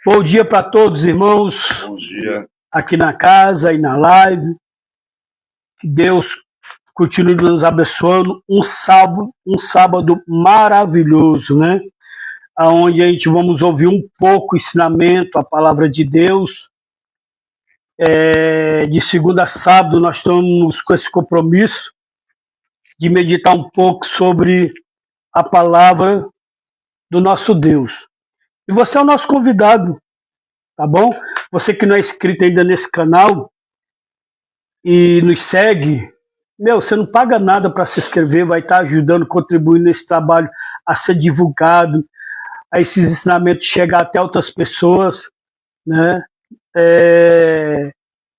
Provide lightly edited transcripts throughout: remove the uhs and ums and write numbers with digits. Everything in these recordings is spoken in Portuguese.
Bom dia para todos, irmãos. Bom dia. Aqui na casa e na live. Que Deus continue nos abençoando. Um sábado maravilhoso, né? Onde a gente vamos ouvir um pouco o ensinamento, a palavra de Deus. De segunda a sábado nós estamos com esse compromisso de meditar um pouco sobre a palavra do nosso Deus. E você é o nosso convidado, tá bom? Você que não é inscrito ainda nesse canal e nos segue, você não paga nada para se inscrever, vai estar ajudando, contribuindo nesse trabalho a ser divulgado, a esses ensinamentos chegar até outras pessoas, né?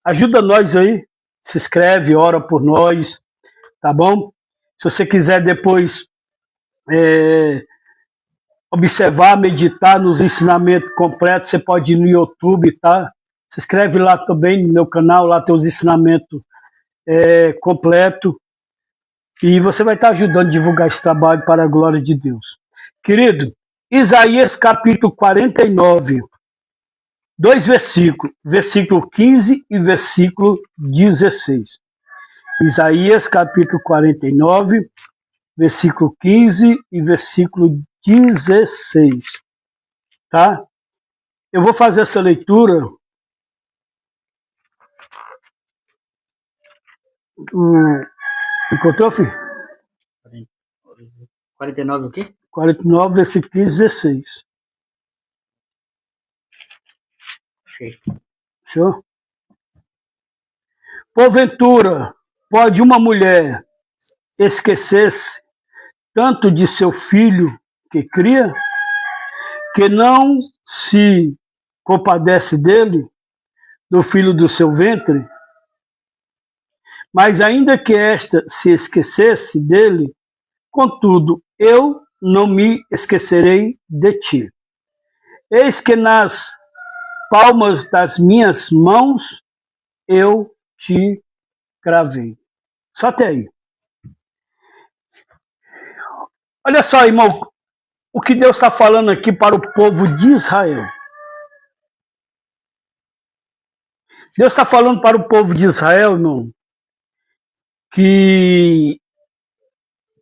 Ajuda nós aí, se inscreve, ora por nós, tá bom? Se você quiser depois observar, meditar nos ensinamentos completos, você pode ir no YouTube, tá? Se inscreve lá também no meu canal, lá tem os ensinamentos completos. E você vai estar ajudando a divulgar esse trabalho para a glória de Deus. Querido, Isaías capítulo 49, dois versículos, versículo 15 e versículo 16. Isaías capítulo 49, versículo 15 e versículo 16, tá? Eu vou fazer essa leitura. Encontrou, filho? 49 o quê? 49, versículo 15 e 16. Show? Porventura, pode uma mulher esquecer-se tanto de seu filho que cria, que não se compadece dele, do filho do seu ventre? Mas ainda que esta se esquecesse dele, contudo, eu não me esquecerei de ti. Eis que nas palmas das minhas mãos eu te gravei. Só até aí. Olha só, irmão, o que Deus está falando aqui para o povo de Israel. Deus está falando para o povo de Israel, irmão, que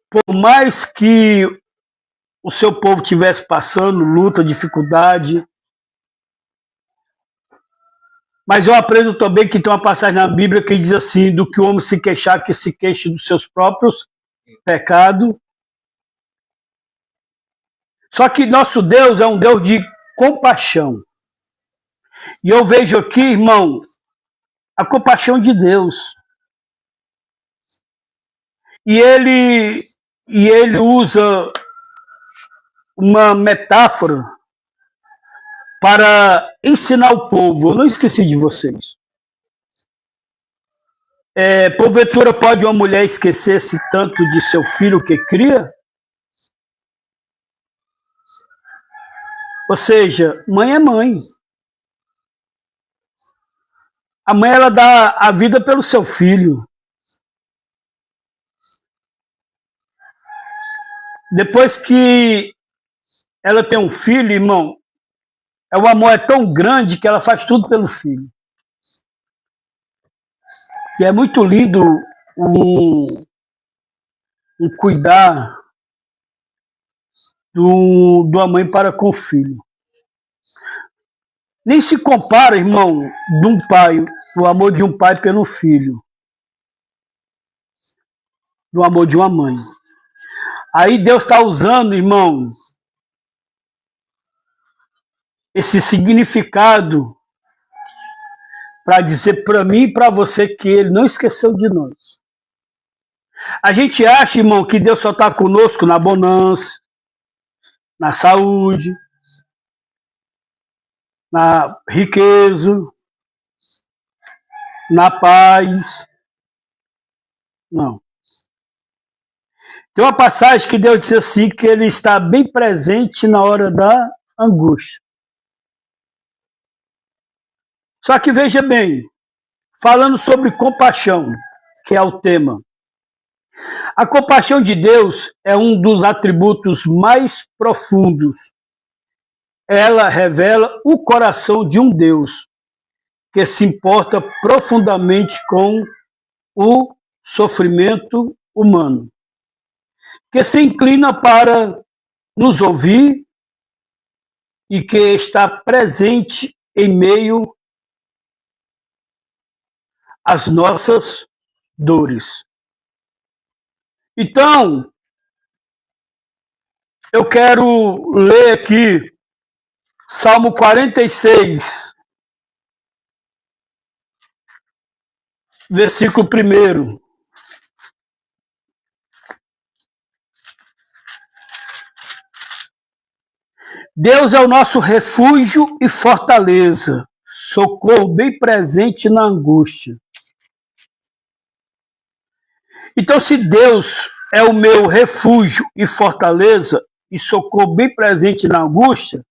por mais que o seu povo estivesse passando luta, dificuldade, mas eu aprendo também que tem uma passagem na Bíblia que diz assim, do que o homem se queixar, que se queixe dos seus próprios pecados. Só que nosso Deus é um Deus de compaixão. E eu vejo aqui, irmão, a compaixão de Deus. E ele usa uma metáfora para ensinar o povo. Eu não esqueci de vocês. Porventura pode uma mulher esquecer-se tanto de seu filho que cria? Ou seja, mãe é mãe. A mãe, ela dá a vida pelo seu filho. Depois que ela tem um filho, irmão, o amor é tão grande que ela faz tudo pelo filho. E é muito lindo um cuidar da mãe para com o filho. Nem se compara, irmão, de um pai, o amor de um pai pelo filho, do amor de uma mãe. Aí Deus está usando, irmão, esse significado para dizer para mim e para você que ele não esqueceu de nós. A gente acha, irmão, que Deus só está conosco na bonança, na saúde, na riqueza, na paz. Não. Tem uma passagem que Deus diz assim, que ele está bem presente na hora da angústia. Só que veja bem, falando sobre compaixão, que é o tema. A compaixão de Deus é um dos atributos mais profundos ela revela o coração de um Deus que se importa profundamente com o sofrimento humano, que se inclina para nos ouvir e que está presente em meio às nossas dores. Então, eu quero ler aqui Salmo 46, versículo 1. Deus é o nosso refúgio e fortaleza, socorro bem presente na angústia. Então, se Deus é o meu refúgio e fortaleza, e socorro bem presente na angústia,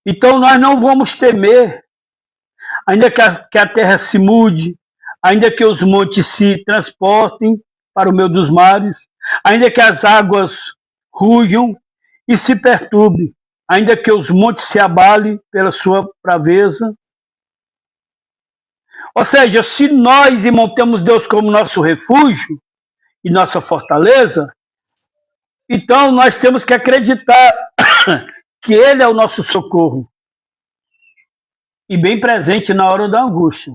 então nós não vamos temer, ainda que a terra se mude, ainda que os montes se transportem para o meio dos mares, ainda que as águas rujam e se perturbem, ainda que os montes se abalem pela sua braveza. Ou seja, se nós, irmão, temos Deus como nosso refúgio e nossa fortaleza, então nós temos que acreditar que Ele é o nosso socorro e bem presente na hora da angústia.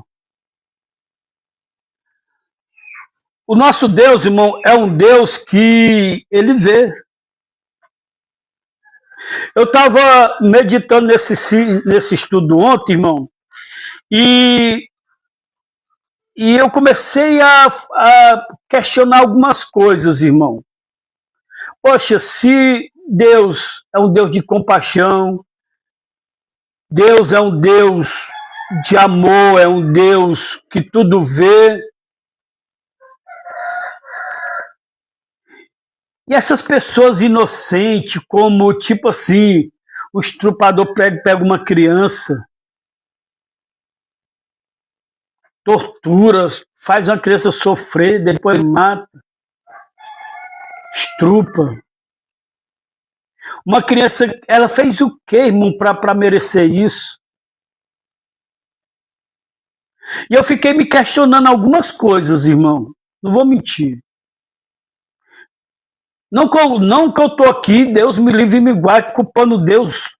O nosso Deus, irmão, é um Deus que Ele vê. Eu estava meditando nesse estudo ontem, irmão, e eu comecei a questionar algumas coisas, irmão. Poxa, se Deus é um Deus de compaixão, Deus é um Deus de amor, é um Deus que tudo vê. E essas pessoas inocentes, como tipo assim, o estuprador pega uma criança, tortura, faz uma criança sofrer, depois mata, estrupa. Uma criança, ela fez o quê, irmão, para merecer isso? E eu fiquei me questionando algumas coisas, irmão. Não vou mentir. Não que eu estou aqui, Deus me livre e me guarde, culpando Deus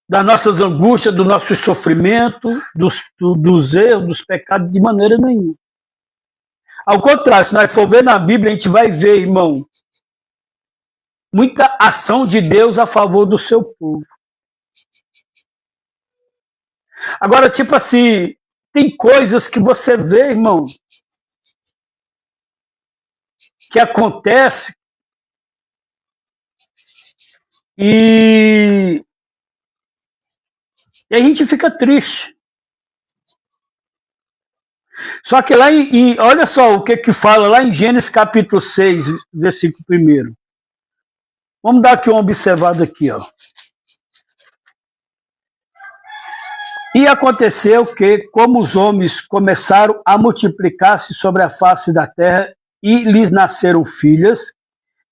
das nossas angústias, do nosso sofrimento, dos erros, dos pecados, de maneira nenhuma. Ao contrário, se nós for ver na Bíblia, a gente vai ver, irmão, muita ação de Deus a favor do seu povo. Agora, tipo assim, tem coisas que você vê, irmão, que acontece e a gente fica triste. Só que lá olha só o que fala lá em Gênesis capítulo 6, versículo 1. Vamos dar aqui uma observada aqui, ó. E aconteceu que, como os homens começaram a multiplicar-se sobre a face da terra e lhes nasceram filhas,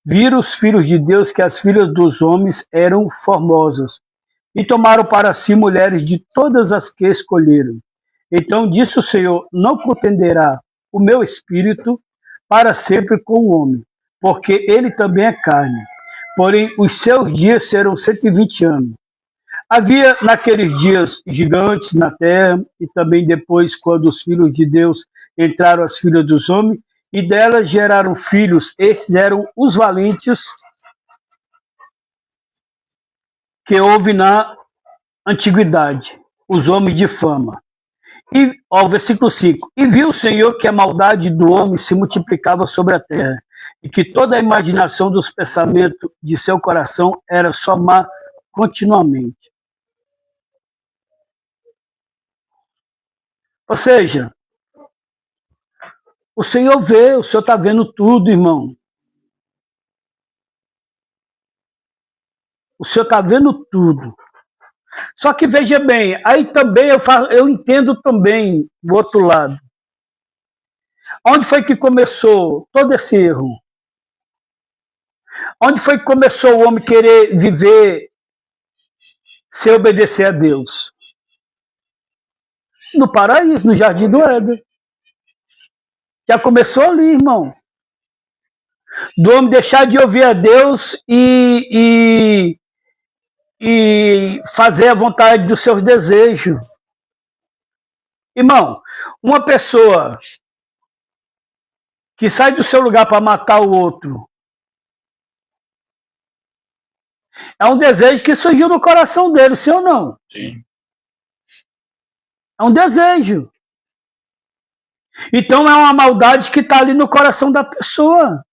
viram os filhos de Deus que as filhas dos homens eram formosas, e tomaram para si mulheres de todas as que escolheram. Então disse o Senhor: não contenderá o meu espírito para sempre com o homem, porque ele também é carne. Porém, os seus dias serão 120 anos. Havia naqueles dias gigantes na terra, e também depois, quando os filhos de Deus entraram as filhas dos homens, e delas geraram filhos. Esses eram os valentes que houve na antiguidade, os homens de fama. E, ó, versículo 5, e viu o Senhor que a maldade do homem se multiplicava sobre a terra, e que toda a imaginação dos pensamentos de seu coração era só má continuamente. Ou seja, o Senhor vê, o Senhor está vendo tudo, irmão. O Senhor está vendo tudo. Só que veja bem, aí também eu entendo também do outro lado. Onde foi que começou todo esse erro? Onde foi que começou o homem querer viver sem obedecer a Deus? No paraíso, no jardim do Éden. Já começou ali, irmão. Do homem deixar de ouvir a Deus e fazer a vontade dos seus desejos. Irmão, uma pessoa que sai do seu lugar para matar o outro, é um desejo que surgiu no coração dele, sim ou não? Sim. É um desejo. Então é uma maldade que está ali no coração da pessoa.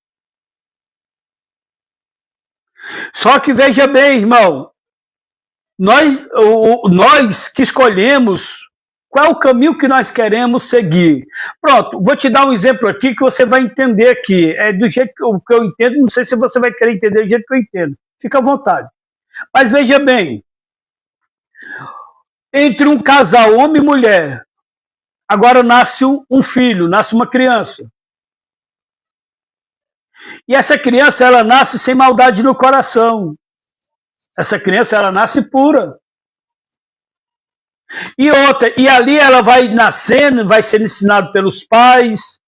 Só que veja bem, irmão, nós que escolhemos qual é o caminho que nós queremos seguir. Pronto, vou te dar um exemplo aqui que você vai entender aqui. É do jeito que eu entendo, não sei se você vai querer entender do jeito que eu entendo. Fica à vontade. Mas veja bem, entre um casal, homem e mulher, agora nasce um filho, nasce uma criança. E essa criança, ela nasce sem maldade no coração. Essa criança, ela nasce pura. E outra, e ali ela vai nascendo, vai sendo ensinado pelos pais,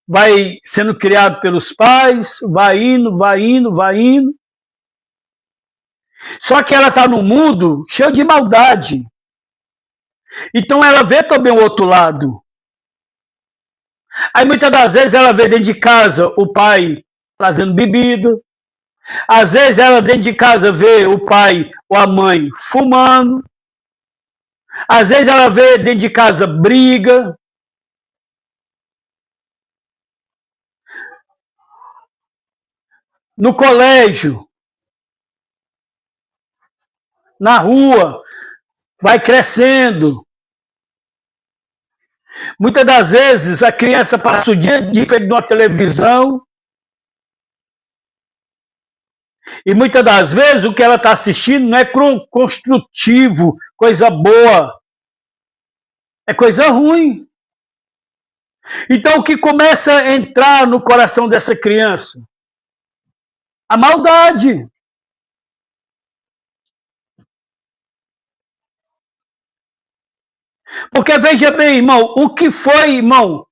vai sendo criado pelos pais, vai indo, vai indo, vai indo. Só que ela está no mundo cheio de maldade. Então ela vê também o outro lado. Aí muitas das vezes ela vê dentro de casa o pai trazendo bebida. Às vezes ela dentro de casa vê o pai ou a mãe fumando. Às vezes ela vê dentro de casa briga. No colégio, na rua, vai crescendo. Muitas das vezes a criança passa o dia de frente de uma televisão e muitas das vezes o que ela está assistindo não é construtivo, coisa boa, é coisa ruim. Então o que começa a entrar no coração dessa criança? A maldade. Porque veja bem, irmão, o que foi, irmão,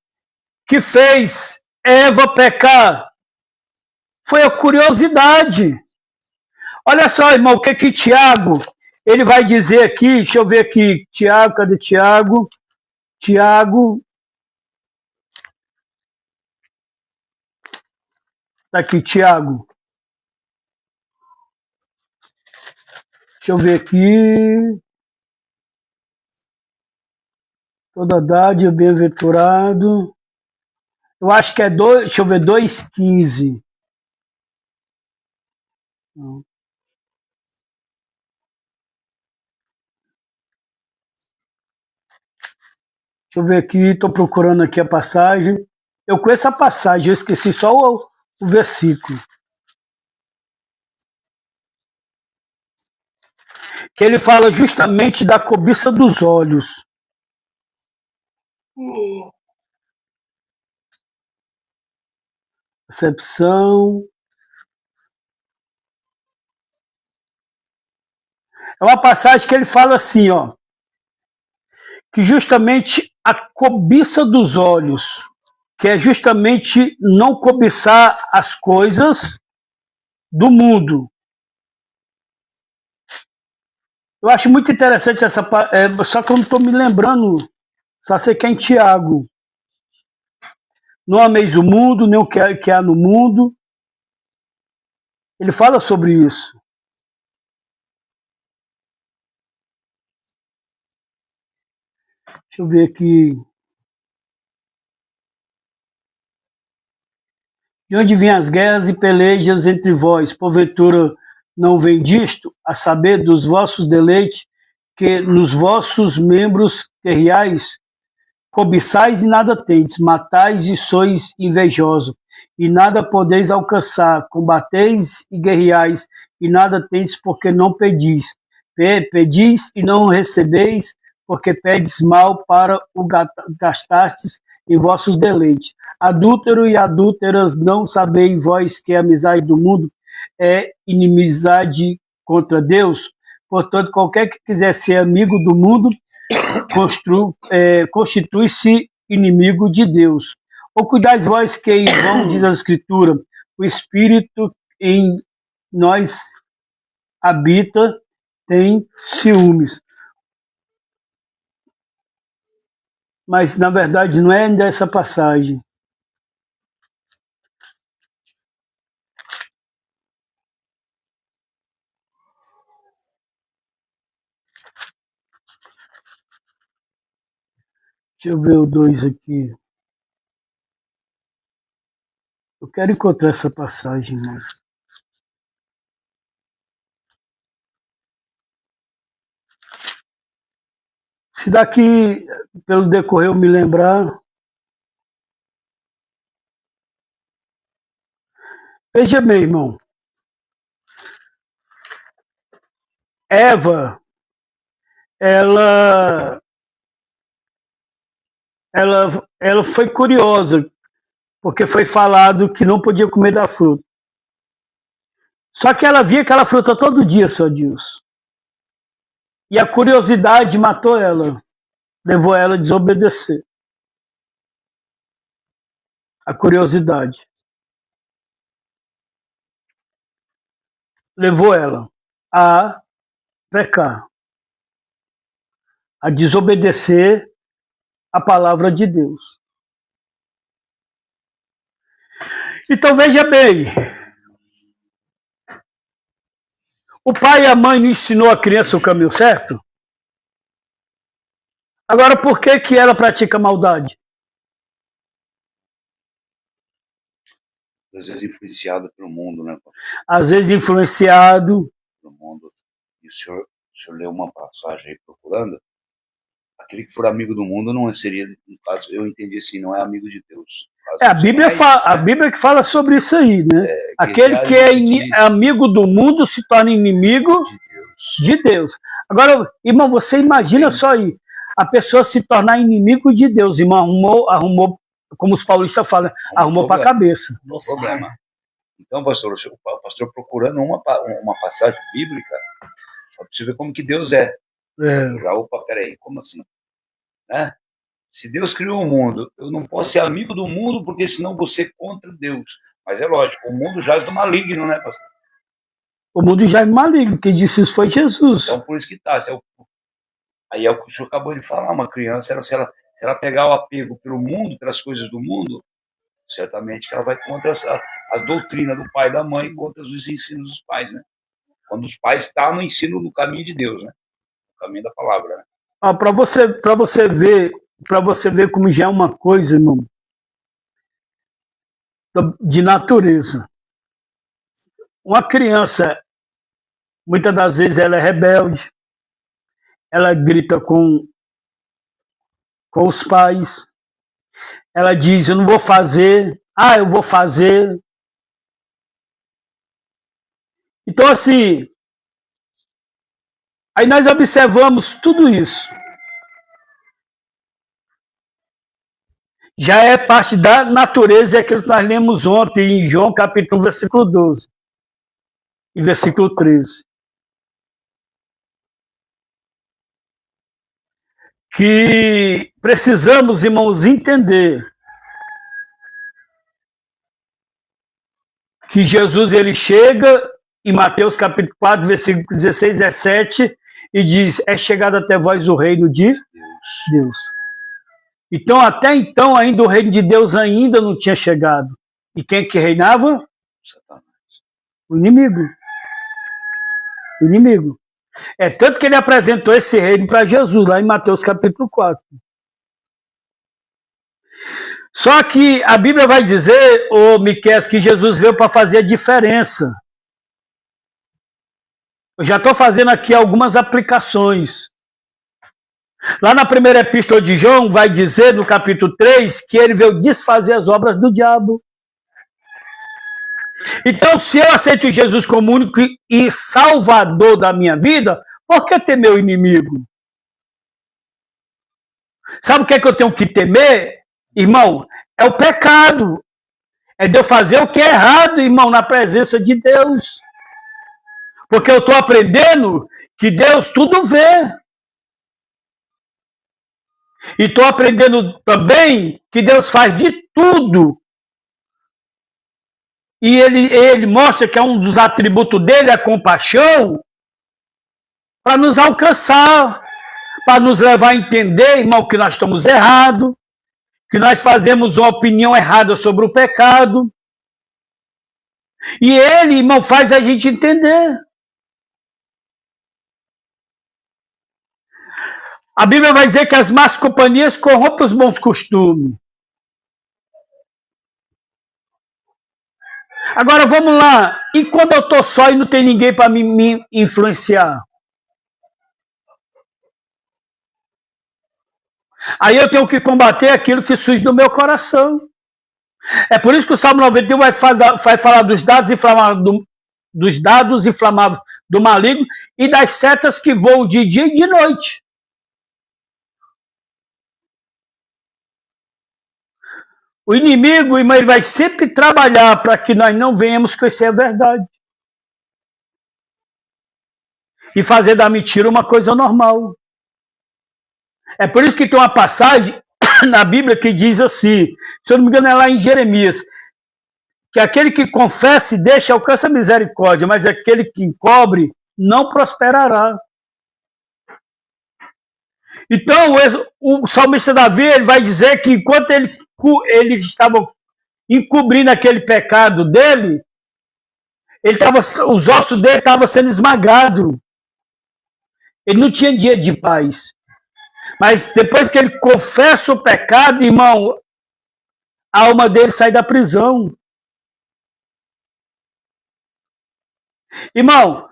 que fez Eva pecar? Foi a curiosidade. Olha só, irmão, o que Tiago, ele vai dizer aqui, deixa eu ver aqui, Tiago, cadê Tiago? Tiago, tá aqui, Tiago. Deixa eu ver aqui. Toda dádiva, bem-aventurado. Eu acho que é deixa eu ver, 2,15. Não. Deixa eu ver aqui, estou procurando aqui a passagem. Eu conheço a passagem, eu esqueci só o versículo. Que ele fala justamente da cobiça dos olhos. Percepção. É uma passagem que ele fala assim, ó, que justamente a cobiça dos olhos, que é justamente não cobiçar as coisas do mundo. Eu acho muito interessante essa, só que eu não estou me lembrando, só sei que é em Tiago. Não ameis o mundo, nem o que há no mundo. Ele fala sobre isso. Deixa eu ver aqui. De onde vêm as guerras e pelejas entre vós? Porventura não vem disto, a saber dos vossos deleites, que nos vossos membros terriais cobiçais e nada tendes, matais e sois invejosos, e nada podeis alcançar, combateis e guerreais, e nada tendes porque não pedis. Pedis e não recebeis, porque pedes mal para o gastastes em vossos deleites. Adúltero e adúlteras, não sabeis vós que a amizade do mundo é inimizade contra Deus. Portanto, qualquer que quiser ser amigo do mundo constitui-se inimigo de Deus. Ou cuidais vós que em vão, diz a Escritura, o Espírito em nós habita, tem ciúmes. Mas, na verdade, não é dessa passagem. Deixa eu ver o 2 aqui. Eu quero encontrar essa passagem, mano. Se daqui, pelo decorrer, eu me lembrar. Veja bem, irmão. Eva, ela foi curiosa, porque foi falado que não podia comer da fruta. Só que ela via aquela fruta todo dia, só Deus. E a curiosidade matou ela, levou ela a desobedecer. A curiosidade levou ela a pecar, a desobedecer a palavra de Deus. Então veja bem, o pai e a mãe não ensinou a criança o caminho certo? Agora, por que que ela pratica maldade? Às vezes influenciado pelo mundo, né? Às vezes influenciado pelo mundo. E o senhor leu uma passagem aí procurando. Aquele que for amigo do mundo não seria, no caso, eu entendi assim, não é amigo de Deus. A Bíblia que fala sobre isso aí, né? Aquele que é amigo do mundo se torna inimigo de Deus. Agora, irmão, você imagina só aí, a pessoa se tornar inimigo de Deus, irmão, arrumou, como os paulistas falam, arrumou para a cabeça. Problema. Então, pastor, o pastor procurando uma passagem bíblica, para você ver como que Deus é. Já, opa, peraí, como assim? Né? Se Deus criou o mundo, eu não posso ser amigo do mundo, porque senão você é contra Deus. Mas é lógico, o mundo jaz do maligno, né, pastor? O mundo jaz do maligno, quem disse isso foi Jesus. Então, por isso que tá. Aí é o que o senhor acabou de falar, uma criança, se ela pegar o apego pelo mundo, pelas coisas do mundo, certamente que ela vai contra as doutrinas do pai e da mãe, contra os ensinos dos pais, né? Quando os pais estão no ensino do caminho de Deus, né? O caminho da palavra, né? Para você ver como já é uma coisa, irmão, de natureza. Uma criança, muitas das vezes ela é rebelde, ela grita com os pais, ela diz, eu não vou fazer, eu vou fazer. Então, assim, aí nós observamos tudo isso. Já é parte da natureza, é aquilo que nós lemos ontem em João capítulo 1, versículo 12 e versículo 13. Que precisamos, irmãos, entender que Jesus ele chega em Mateus capítulo 4, versículo 16 e 17 e diz, é chegado até vós o reino de Deus. Então, até então, ainda o reino de Deus ainda não tinha chegado. E quem que reinava? Satanás. O inimigo. O inimigo. É tanto que ele apresentou esse reino para Jesus, lá em Mateus capítulo 4. Só que a Bíblia vai dizer, Miqueias, que Jesus veio para fazer a diferença. Eu já estou fazendo aqui algumas aplicações. Lá na primeira epístola de João, vai dizer, no capítulo 3, que ele veio desfazer as obras do diabo. Então, se eu aceito Jesus como único e salvador da minha vida, por que temer o inimigo? Sabe o que é que eu tenho que temer, irmão? É o pecado. É de eu fazer o que é errado, irmão, na presença de Deus. Porque eu estou aprendendo que Deus tudo vê. E estou aprendendo também que Deus faz de tudo. E ele mostra que é um dos atributos dele, a compaixão, para nos alcançar, para nos levar a entender, irmão, que nós estamos errados, que nós fazemos uma opinião errada sobre o pecado. E ele, irmão, faz a gente entender. A Bíblia vai dizer que as más companhias corrompem os bons costumes. Agora vamos lá. E quando eu estou só e não tem ninguém para me influenciar? Aí eu tenho que combater aquilo que surge no meu coração. É por isso que o Salmo 91 vai falar dos dados inflamáveis do maligno e das setas que voam de dia e de noite. O inimigo, irmão, ele vai sempre trabalhar para que nós não venhamos conhecer a verdade. E fazer da mentira uma coisa normal. É por isso que tem uma passagem na Bíblia que diz assim, se eu não me engano é lá em Jeremias, que aquele que confessa e deixa alcança a misericórdia, mas aquele que encobre não prosperará. Então o salmista Davi ele vai dizer que enquanto ele estava encobrindo aquele pecado dele, os ossos dele estavam sendo esmagados. Ele não tinha dia de paz. Mas depois que ele confessa o pecado, irmão, a alma dele sai da prisão. Irmão,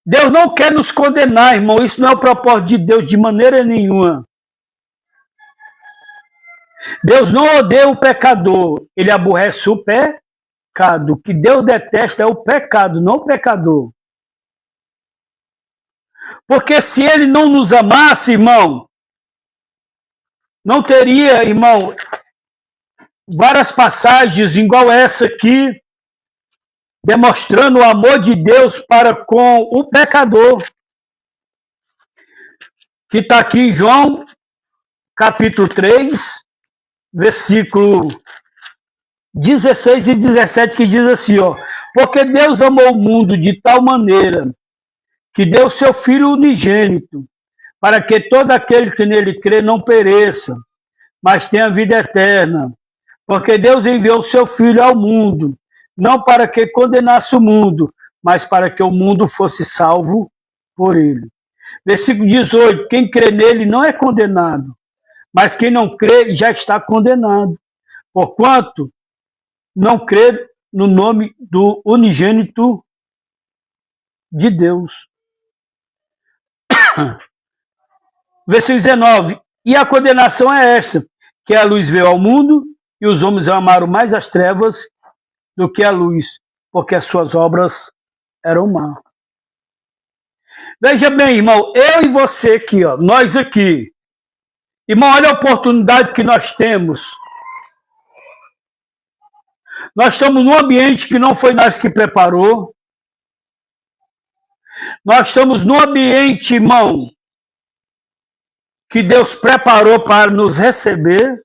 Deus não quer nos condenar, irmão. Isso não é o propósito de Deus de maneira nenhuma. Deus não odeia o pecador. Ele aborrece o pecado. O que Deus detesta é o pecado, não o pecador. Porque se ele não nos amasse, irmão, não teria, irmão, várias passagens igual essa aqui, demonstrando o amor de Deus para com o pecador. Que está aqui em João, capítulo 3, versículo 16 e 17, que diz assim, ó, porque Deus amou o mundo de tal maneira que deu seu Filho unigênito, para que todo aquele que nele crê não pereça, mas tenha vida eterna. Porque Deus enviou o seu Filho ao mundo, não para que condenasse o mundo, mas para que o mundo fosse salvo por ele. Versículo 18, quem crê nele não é condenado, mas quem não crê já está condenado, porquanto não crê no nome do unigênito de Deus. Versículo 19, e a condenação é esta, que a luz veio ao mundo, e os homens amaram mais as trevas do que a luz, porque as suas obras eram más. Veja bem, irmão, eu e você aqui, ó, nós aqui. Irmão, olha a oportunidade que nós temos. Nós estamos num ambiente que não foi nós que preparou. Nós estamos num ambiente, irmão, que Deus preparou para nos receber.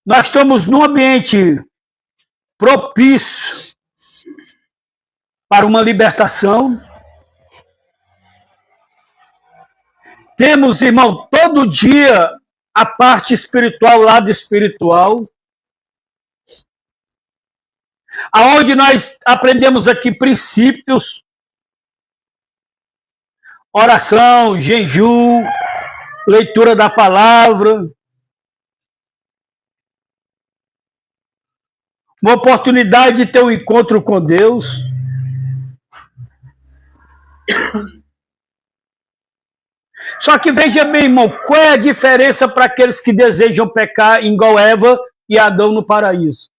Nós estamos num ambiente propício para uma libertação. Temos, irmão, todo dia a parte espiritual, o lado espiritual, aonde nós aprendemos aqui princípios, oração, jejum, leitura da palavra, uma oportunidade de ter um encontro com Deus. Só que veja bem, irmão, qual é a diferença para aqueles que desejam pecar igual Eva e Adão no paraíso?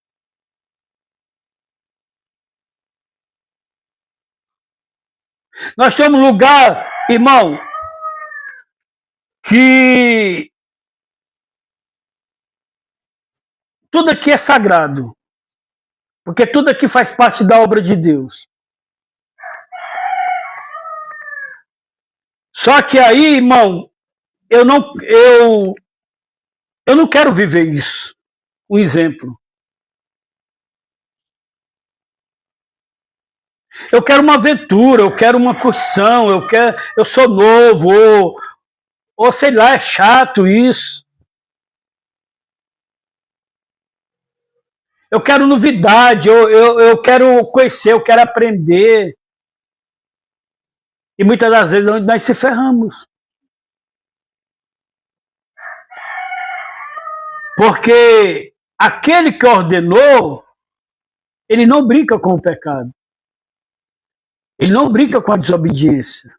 Nós temos um lugar, irmão, que tudo aqui é sagrado. Porque tudo aqui faz parte da obra de Deus. Só que aí, irmão, eu não quero viver isso. Um exemplo. Eu quero uma aventura, eu quero uma curtição, eu sou novo, ou sei lá, é chato isso. Eu quero novidade, eu quero conhecer, eu quero aprender. E muitas das vezes nós se ferramos. Porque aquele que ordenou, ele não brinca com o pecado. Ele não brinca com a desobediência.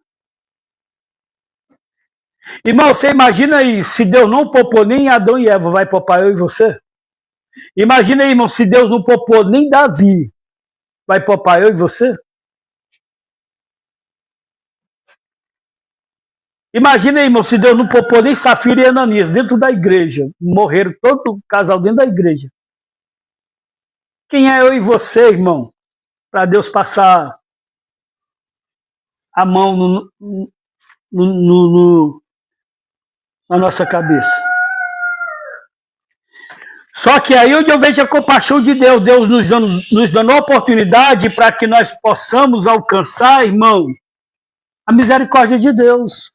Irmão, você imagina aí, se Deus não poupou nem Adão e Eva, vai poupar eu e você? Imagina aí, irmão, se Deus não poupou nem Davi, vai poupar eu e você? Imagina aí, irmão, se Deus não poupou nem Safira e Ananias dentro da igreja. Morreram todo o casal dentro da igreja. Quem é eu e você, irmão? Para Deus passar a mão na nossa cabeça. Só que aí onde eu vejo a compaixão de Deus, Deus nos dando a oportunidade para que nós possamos alcançar, irmão, a misericórdia de Deus.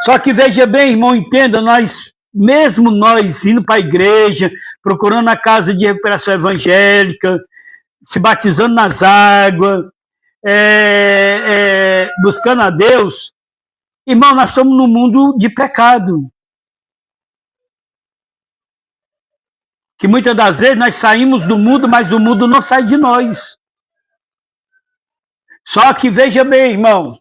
Só que veja bem, irmão, entenda, mesmo nós indo para a igreja, procurando a casa de recuperação evangélica, se batizando nas águas, buscando a Deus, irmão, nós estamos num mundo de pecado. Que muitas das vezes nós saímos do mundo, mas o mundo não sai de nós. Só que veja bem, irmão,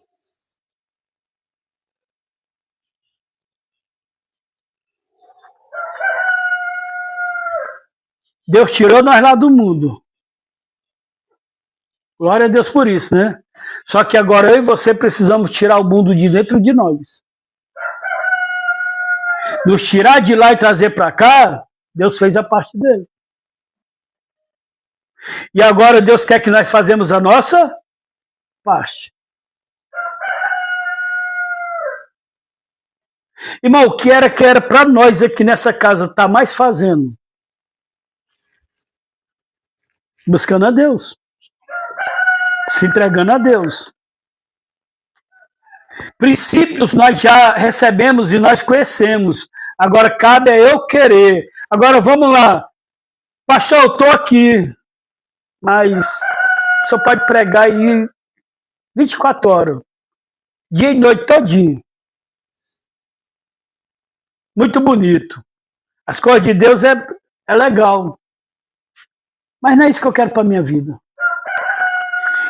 Deus tirou nós lá do mundo. Glória a Deus por isso, né? Só que agora eu e você precisamos tirar o mundo de dentro de nós. Nos tirar de lá e trazer para cá, Deus fez a parte dele. E agora Deus quer que nós fazemos a nossa parte. Irmão, o que era para nós aqui nessa casa estar mais fazendo? Buscando a Deus. Se entregando a Deus. Princípios nós já recebemos e nós conhecemos. Agora cabe a eu querer. Agora vamos lá. Pastor, eu estou aqui. Mas só pode pregar aí 24 horas. Dia e noite todinho. Muito bonito. As coisas de Deus é legal. Mas não é isso que eu quero para a minha vida.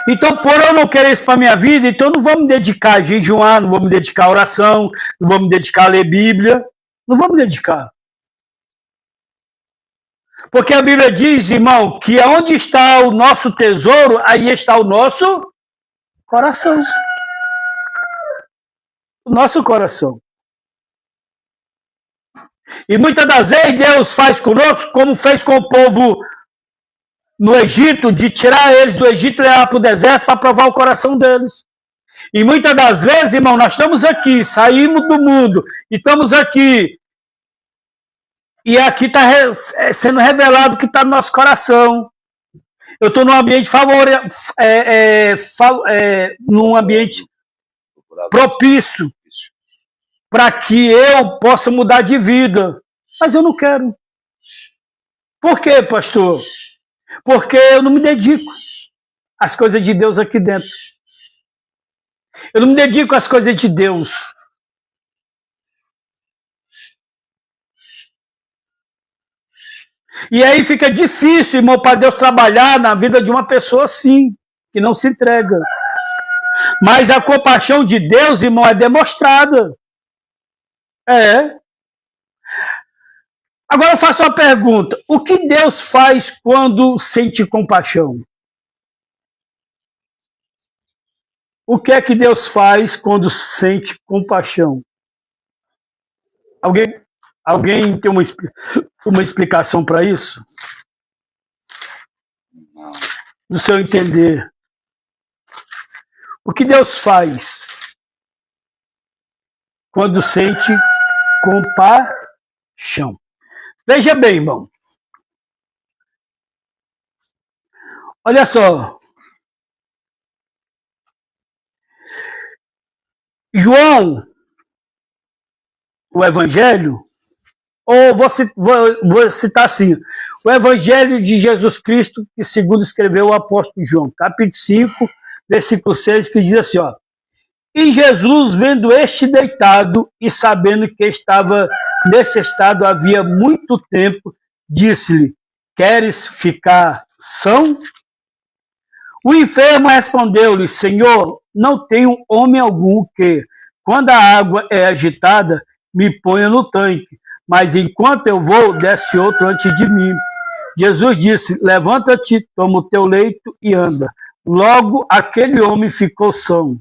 Então, por eu não querer isso para a minha vida, então eu não vou me dedicar a jejuar, não vou me dedicar a oração, não vou me dedicar a ler Bíblia. Não vou me dedicar. Porque a Bíblia diz, irmão, que onde está o nosso tesouro, aí está o nosso coração. O nosso coração. E muitas das vezes Deus faz conosco como fez com o povo no Egito, de tirar eles do Egito e levar para o deserto para provar o coração deles. E muitas das vezes, irmão, nós estamos aqui, saímos do mundo, e estamos aqui, e aqui está sendo revelado o que está no nosso coração. Eu estou num ambiente num ambiente propício para que eu possa mudar de vida. Mas eu não quero. Por quê, pastor? Porque eu não me dedico às coisas de Deus aqui dentro. Eu não me dedico às coisas de Deus. E aí fica difícil, irmão, para Deus trabalhar na vida de uma pessoa assim, que não se entrega. Mas a compaixão de Deus, irmão, é demonstrada. Agora eu faço uma pergunta. O que Deus faz quando sente compaixão? O que é que Deus faz quando sente compaixão? Alguém Alguém tem uma explicação para isso? Não. No seu entender. O que Deus faz quando sente compaixão? Veja bem, irmão. Olha só. João, o Evangelho, ou vou citar assim, o Evangelho de Jesus Cristo, que segundo escreveu o apóstolo João, capítulo 5, versículo 6, que diz assim, ó, e Jesus, vendo este deitado e sabendo que estava nesse estado havia muito tempo, disse-lhe, queres ficar são? O enfermo respondeu-lhe, Senhor, não tenho homem algum que, quando a água é agitada, me ponha no tanque, mas enquanto eu vou, desce outro antes de mim. Jesus disse, levanta-te, toma o teu leito e anda. Logo aquele homem ficou são,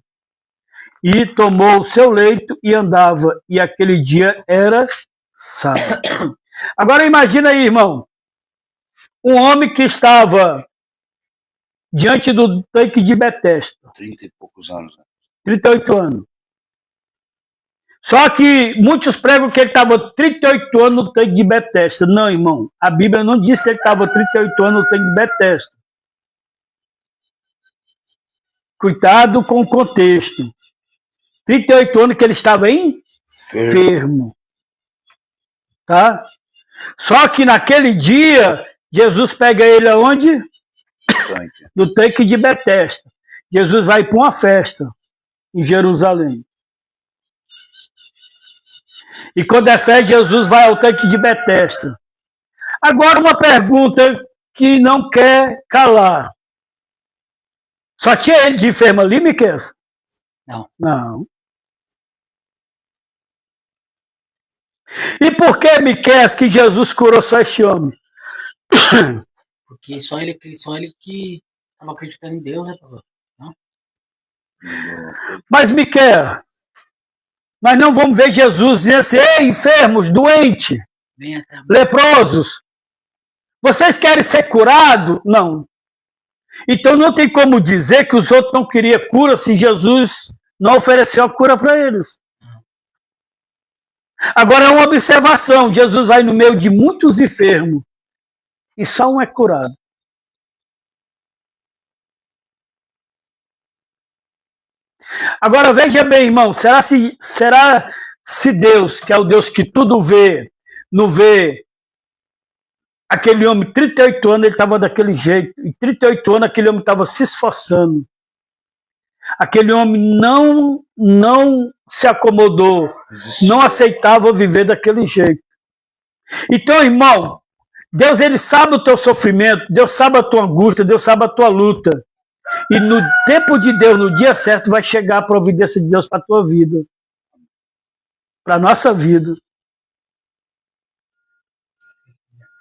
e tomou o seu leito e andava, e aquele dia era sábado. Agora imagina aí, irmão, um homem que estava diante do tanque de Betesda. 30 e poucos anos. Né? 38 anos. Só que muitos pregam que ele estava 38 anos no tanque de Betesda. Não, irmão. A Bíblia não diz que ele estava 38 anos no tanque de Betesda. Cuidado com o contexto. 38 anos que ele estava enfermo. Tá? Só que naquele dia, Jesus pega ele aonde? No tanque de Betesda. Jesus vai para uma festa em Jerusalém. E quando é festa, Jesus vai ao tanque de Betesda. Agora uma pergunta que não quer calar. Só tinha ele de enfermo ali, Miquel? Não. Não. E por que, Miquel, que Jesus curou só este homem? Porque só ele que estava acreditando em Deus, né, pastor? Não? Mas, Miquel, nós não vamos ver Jesus dizer assim, ei, enfermos, doentes, leprosos, vocês querem ser curados? Não. Então não tem como dizer que os outros não queriam cura se Jesus não ofereceu a cura para eles. Agora é uma observação, Jesus vai no meio de muitos enfermos e só um é curado. Agora veja bem, irmão, será se Deus, que é o Deus que tudo vê, não vê aquele homem, 38 anos, ele estava daquele jeito, e 38 anos aquele homem estava se esforçando. Aquele homem não se acomodou, não aceitava viver daquele jeito. Então, irmão, Deus ele sabe o teu sofrimento, Deus sabe a tua angústia, Deus sabe a tua luta. E no tempo de Deus, no dia certo, vai chegar a providência de Deus para a tua vida. Para a nossa vida.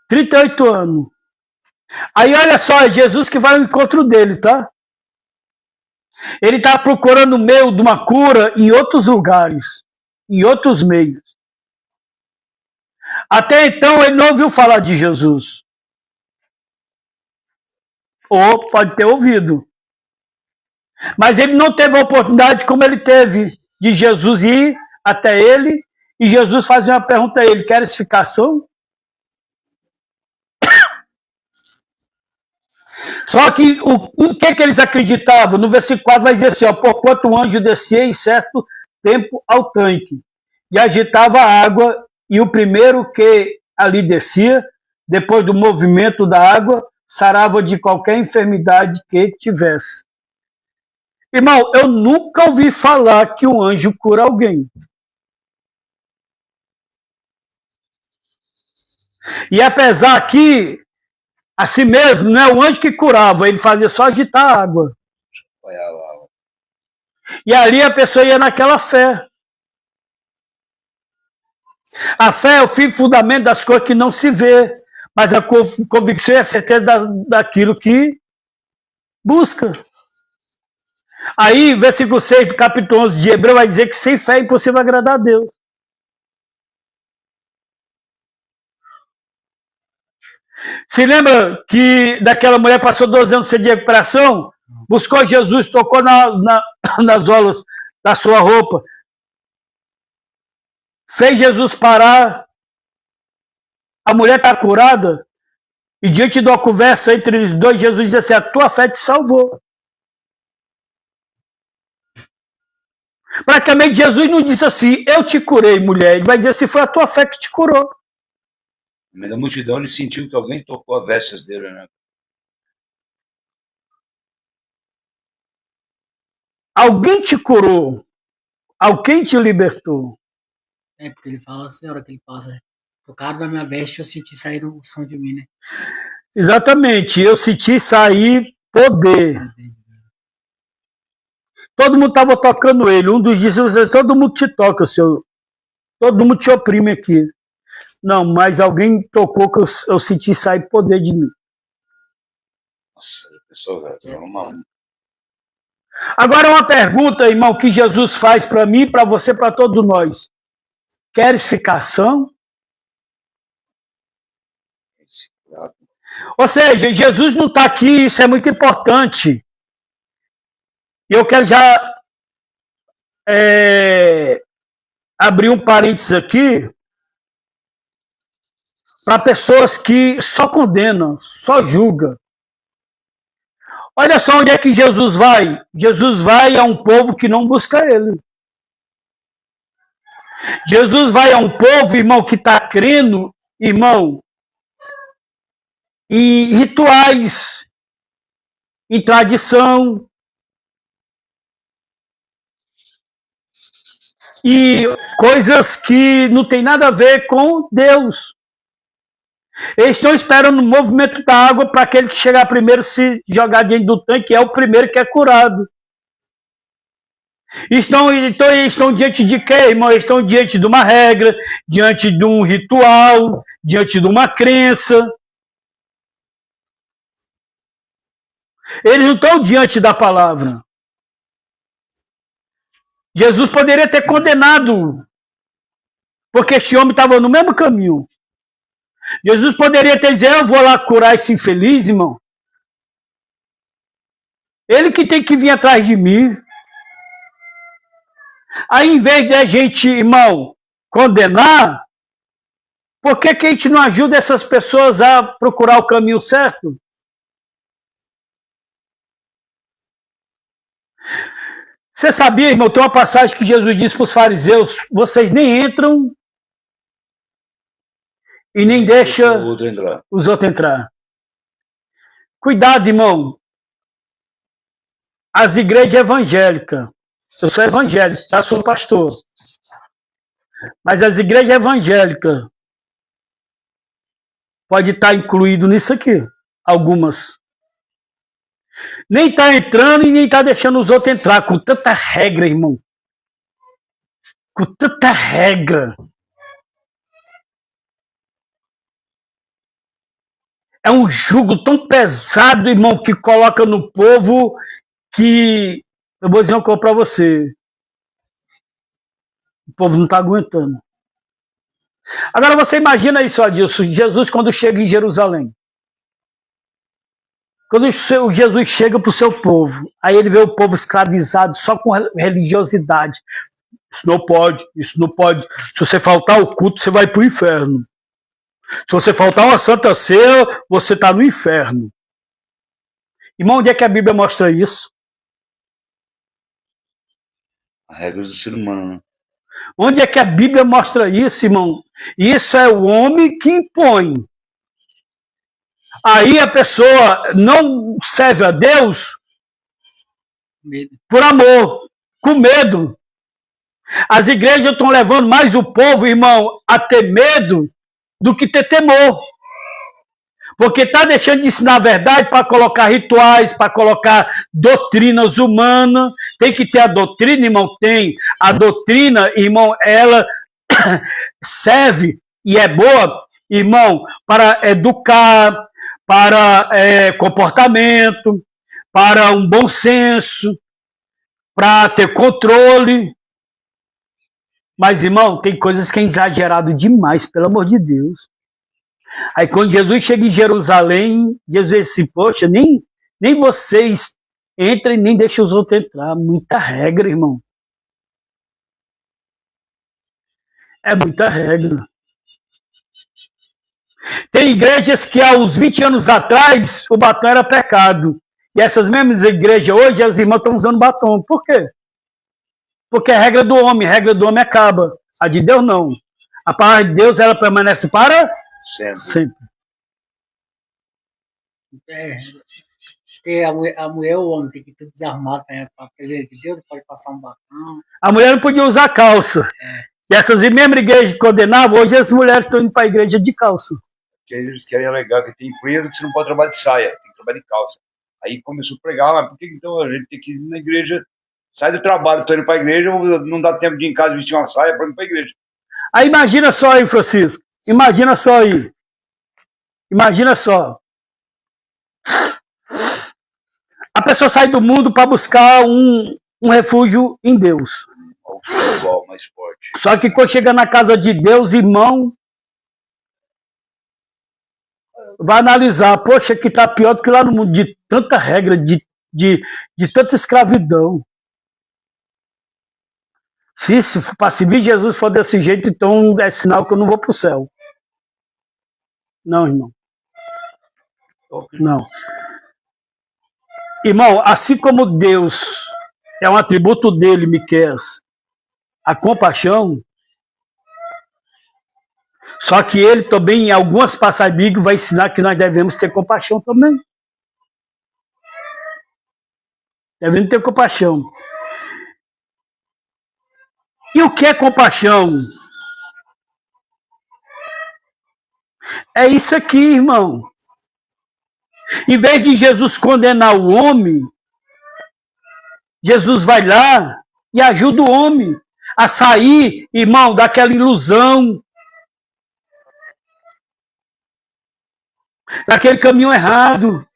38 anos. Aí olha só, é Jesus que vai ao encontro dele, tá? Ele está procurando o meio de uma cura em outros lugares, em outros meios. Até então ele não ouviu falar de Jesus. Ou pode ter ouvido. Mas ele não teve a oportunidade como ele teve de Jesus ir até ele e Jesus fazer uma pergunta a ele, queres ficar são? Só que o que eles acreditavam? No versículo 4 vai dizer assim, ó, porquanto o anjo descia em certo tempo ao tanque e agitava a água, e o primeiro que ali descia, depois do movimento da água, sarava de qualquer enfermidade que tivesse. Irmão, eu nunca ouvi falar que um anjo cura alguém. E apesar que, assim mesmo, não é o anjo que curava, ele fazia só agitar a água. E ali a pessoa ia naquela fé. A fé é o fim e fundamento das coisas que não se vê, mas a convicção é a certeza daquilo que busca. Aí, versículo 6 do capítulo 11 de Hebreu vai dizer que sem fé é impossível agradar a Deus. Se lembra que daquela mulher passou 12 anos sem de recuperação? Buscou Jesus, tocou nas olas da sua roupa. Fez Jesus parar. A mulher está curada. E diante de uma conversa entre os dois, Jesus disse assim, a tua fé te salvou. Praticamente Jesus não disse assim, eu te curei, mulher. Ele vai dizer assim, foi a tua fé que te curou. No meio da multidão ele sentiu que alguém tocou as vestes dele, né? Alguém te curou. Alguém te libertou. É, porque ele fala assim, a hora que ele passa, tocaram na minha veste, eu senti sair o som de mim, né? Exatamente, eu senti sair poder. Todo mundo estava tocando ele. Um dos disse, todo mundo te toca, seu. Todo mundo te oprime aqui. Não, mas alguém tocou que eu senti sair poder de mim. Nossa, a pessoa velho, uma... Agora uma pergunta, irmão, que Jesus faz para mim, para você, para todos nós. Queres ficação? Ou seja, Jesus não está aqui, isso é muito importante. E eu quero já abrir um parênteses aqui para pessoas que só condenam, só julgam. Olha só onde é que Jesus vai. Jesus vai a um povo que não busca ele. Jesus vai a um povo, irmão, que está crendo, irmão, em rituais, em tradição, e coisas que não tem nada a ver com Deus. Eles estão esperando o movimento da água para aquele que chegar primeiro se jogar dentro do tanque, é o primeiro que é curado. Então eles estão diante de quê, irmão? Eles estão diante de uma regra, diante de um ritual, diante de uma crença. Eles não estão diante da palavra. Jesus poderia ter condenado, porque este homem estava no mesmo caminho. Jesus poderia ter dito, eu vou lá curar esse infeliz, irmão. Ele que tem que vir atrás de mim. Aí, em vez de a gente, irmão, condenar, por que a gente não ajuda essas pessoas a procurar o caminho certo? Você sabia, irmão, tem uma passagem que Jesus disse para os fariseus, vocês nem entram e nem deixam os outros entrar. Cuidado, irmão. As igrejas evangélicas, eu sou evangélico, tá? Sou pastor. Mas as igrejas evangélicas pode estar incluído nisso aqui. Algumas. Nem está entrando e nem está deixando os outros entrar. Com tanta regra, irmão. Com tanta regra. É um jugo tão pesado, irmão, que coloca no povo que... Eu vou dizer uma coisa para você. O povo não está aguentando. Agora você imagina isso, Adilson. Jesus quando chega em Jerusalém. Quando Jesus chega para o seu povo, aí ele vê o povo escravizado só com religiosidade. Isso não pode, isso não pode. Se você faltar o culto, você vai para o inferno. Se você faltar uma santa ceia, você está no inferno. Irmão, onde é que a Bíblia mostra isso? As regras do ser humano, né? Onde é que a Bíblia mostra isso, irmão? Isso é o homem que impõe. Aí a pessoa não serve a Deus por amor, com medo. As igrejas estão levando mais o povo, irmão, a ter medo do que ter temor. Porque está deixando de ensinar a verdade para colocar rituais, para colocar doutrinas humanas. Tem que ter a doutrina, irmão? Tem. A doutrina, irmão, ela serve e é boa, irmão, para educar, para comportamento, para um bom senso, para ter controle. Mas, irmão, tem coisas que é exagerado demais, pelo amor de Deus. Aí quando Jesus chega em Jerusalém, Jesus disse, poxa, nem vocês entrem, nem deixem os outros entrar. Muita regra, irmão. É muita regra. Tem igrejas que há uns 20 anos atrás o batom era pecado. E essas mesmas igrejas hoje, as irmãs estão usando batom. Por quê? Porque a regra do homem acaba. A de Deus não. A palavra de Deus, ela permanece para sempre. A mulher ou o homem tem que ir tudo desarmado para a presença de Deus, não pode passar um batom. A mulher não podia usar calça. E essas mesmas igrejas que condenavam, hoje as mulheres estão indo para a igreja de calça. Porque eles querem alegar que tem empresa que você não pode trabalhar de saia, tem que trabalhar de calça. Aí começou a pregar, mas por que então a gente tem que ir na igreja, sai do trabalho, estou indo para a igreja, não dá tempo de ir em casa vestir uma saia para ir para a igreja. Aí imagina só aí, Francisco. Imagina só aí. Imagina só. A pessoa sai do mundo para buscar um refúgio em Deus. O futebol mais forte. Só que quando chega na casa de Deus, irmão, vai analisar, poxa, que está pior do que lá no mundo, de tanta regra, de tanta escravidão. Se para servir Jesus for desse jeito, então é sinal que eu não vou para o céu. Não, irmão. Não. Irmão, assim como Deus é um atributo dele, Miqueias, a compaixão, só que ele também, em algumas passagens bíblicas, vai ensinar que nós devemos ter compaixão também. Devemos ter compaixão. E o que é compaixão? É isso aqui, irmão. Em vez de Jesus condenar o homem, Jesus vai lá e ajuda o homem a sair, irmão, daquela ilusão, daquele caminho errado,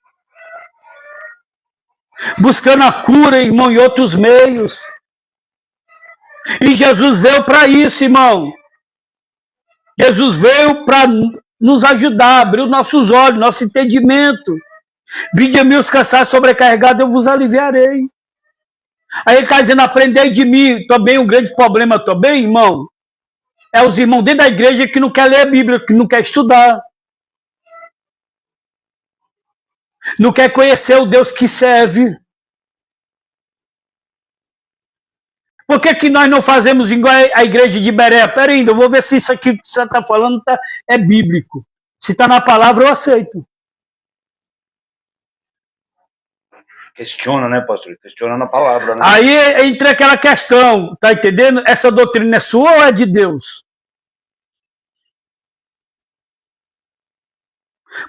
buscando a cura, irmão, em outros meios. E Jesus veio para isso, irmão. Jesus veio para nos ajudar, abrir os nossos olhos, nosso entendimento. Vinde a mim os cansados sobrecarregados, eu vos aliviarei. Aí ele está dizendo, aprendei de mim. Também um grande problema também, irmão, é os irmãos dentro da igreja que não quer ler a Bíblia, que não quer estudar. Não quer conhecer o Deus que serve. Por que nós não fazemos igual a igreja de Beré? Peraí, eu vou ver se isso aqui que você está falando é bíblico. Se está na palavra, eu aceito. Questiona, né, pastor? Questiona na palavra, né? Aí entra aquela questão, tá entendendo? Essa doutrina é sua ou é de Deus?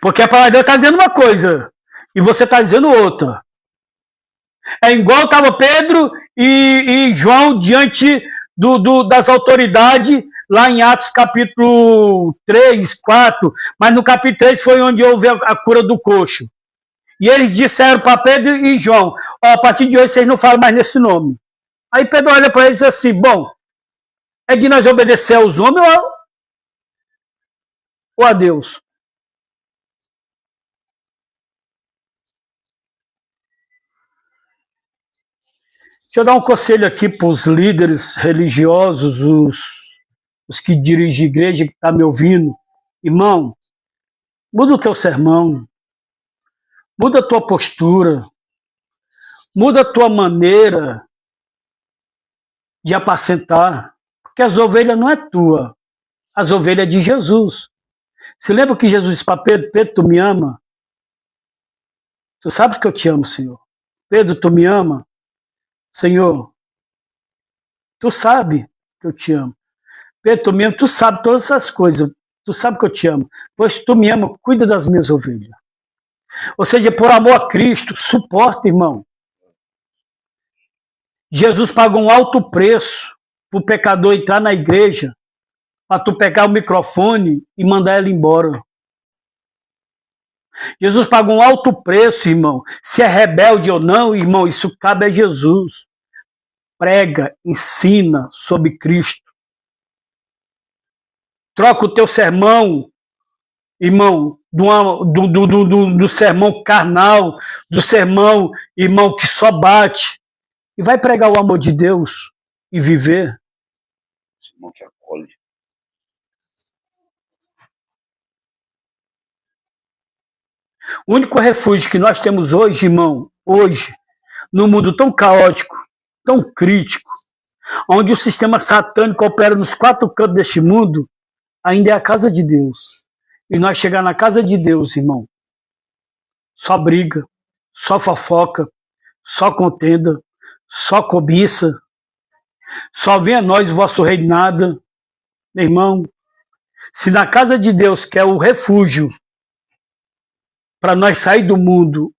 Porque a palavra de Deus está dizendo uma coisa e você está dizendo outra. É igual estava Pedro e João diante das autoridades, lá em Atos capítulo 3, 4, mas no capítulo 3 foi onde houve a cura do coxo. E eles disseram para Pedro e João, a partir de hoje vocês não falam mais nesse nome. Aí Pedro olha para eles e diz assim, bom, é de nós obedecer aos homens ou a Deus? Deixa eu dar um conselho aqui para os líderes religiosos, os que dirigem a igreja, que estão me ouvindo. Irmão, muda o teu sermão, muda a tua postura, muda a tua maneira de apacentar, porque as ovelhas não é tua, as ovelhas é de Jesus. Você lembra que Jesus disse para Pedro, Pedro, tu me ama? Tu sabes que eu te amo, Senhor. Pedro, tu me ama? Senhor, tu sabe que eu te amo. Pedro, tu me ama, tu sabe todas essas coisas. Tu sabe que eu te amo. Pois tu me ama, cuida das minhas ovelhas. Ou seja, por amor a Cristo, suporta, irmão. Jesus pagou um alto preço para o pecador entrar na igreja, para tu pegar o microfone e mandar ele embora. Jesus pagou um alto preço, irmão. Se é rebelde ou não, irmão, isso cabe a Jesus. Prega, ensina sobre Cristo. Troca o teu sermão, irmão, do sermão carnal, do sermão, irmão, que só bate, e vai pregar o amor de Deus e viver. Sermão que acolhe. O único refúgio que nós temos hoje, irmão, hoje, num mundo tão caótico, tão crítico, onde o sistema satânico opera nos 4 cantos deste mundo, ainda é a casa de Deus. E nós chegar na casa de Deus, irmão, só briga, só fofoca, só contenda, só cobiça, só venha a nós o vosso reinado. Meu irmão, se na casa de Deus, que é o refúgio para nós sair do mundo,